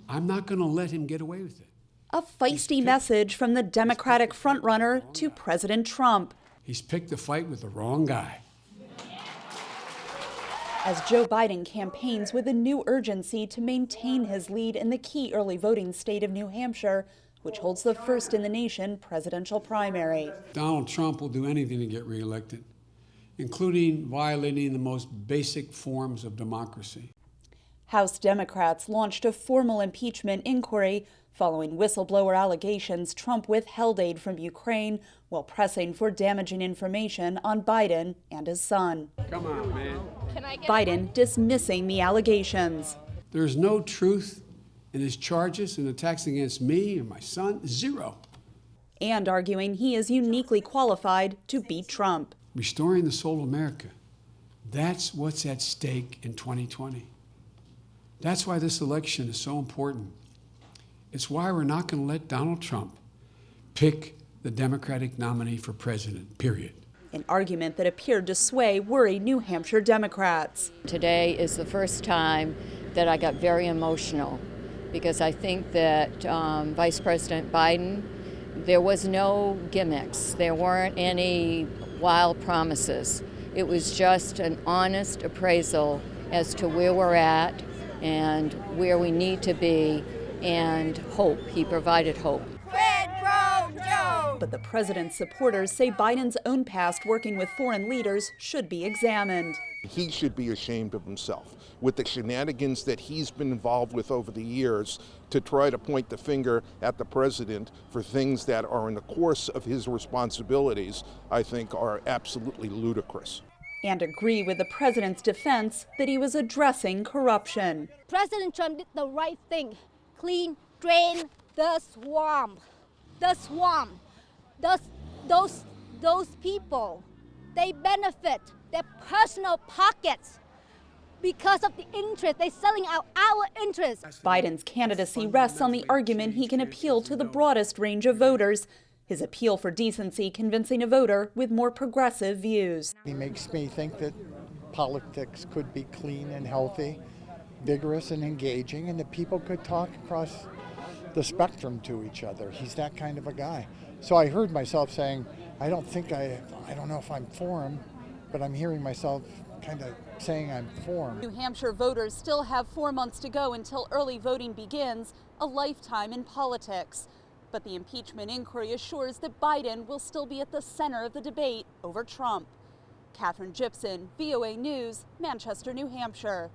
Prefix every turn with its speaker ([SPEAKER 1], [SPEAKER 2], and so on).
[SPEAKER 1] I'm not going to let him get away with it.
[SPEAKER 2] A feisty message from the Democratic frontrunner to President Trump.
[SPEAKER 1] He's picked a fight with the wrong guy.
[SPEAKER 2] As Joe Biden campaigns with a new urgency to maintain his lead in the key early voting state of New Hampshire, which holds the first in the nation presidential primary.
[SPEAKER 1] Donald Trump will do anything to get reelected, including violating the most basic forms of democracy.
[SPEAKER 2] House Democrats launched a formal impeachment inquiry following whistleblower allegations Trump withheld aid from Ukraine while pressing for damaging information on Biden and his son.
[SPEAKER 1] Come on, man.
[SPEAKER 2] Biden dismissing the allegations.
[SPEAKER 1] There's no truth in his charges and attacks against me and my son. Zero.
[SPEAKER 2] And arguing he is uniquely qualified to beat Trump.
[SPEAKER 1] Restoring the soul of America. That's what's at stake in 2020. That's why this election is so important. It's why we're not going to let Donald Trump pick the Democratic nominee for president, period.
[SPEAKER 2] An argument that appeared to sway worried New Hampshire Democrats.
[SPEAKER 3] Today is the first time that I got very emotional because I think that Vice President Biden, there was no gimmicks. There weren't any wild promises. It was just an honest appraisal as to where we're at and where we need to be, and hope. He provided hope.
[SPEAKER 2] But the president's supporters say Biden's own past working with foreign leaders should be examined.
[SPEAKER 4] He should be ashamed of himself with the shenanigans that he's been involved with over the years to try to point the finger at the president for things that are in the course of his responsibilities, I think are absolutely ludicrous.
[SPEAKER 2] And agree with the president's defense that he was addressing corruption.
[SPEAKER 5] President Trump did the right thing. Drain the swamp. The swamp. Those people, they benefit their personal pockets because of the interest. They're selling out our interests.
[SPEAKER 2] Biden's candidacy rests on the argument he can appeal to the broadest range of voters. His appeal for decency convincing a voter with more progressive views.
[SPEAKER 6] He makes me think that politics could be clean and healthy, vigorous and engaging, and that people could talk across the spectrum to each other. He's that kind of a guy. So I heard myself saying, I don't know if I'm for him, but I'm hearing myself kind of saying I'm for him.
[SPEAKER 2] New Hampshire voters still have 4 months to go until early voting begins, a lifetime in politics. But the impeachment inquiry assures that Biden will still be at the center of the debate over Trump. Katherine Gypson, VOA News, Manchester, New Hampshire.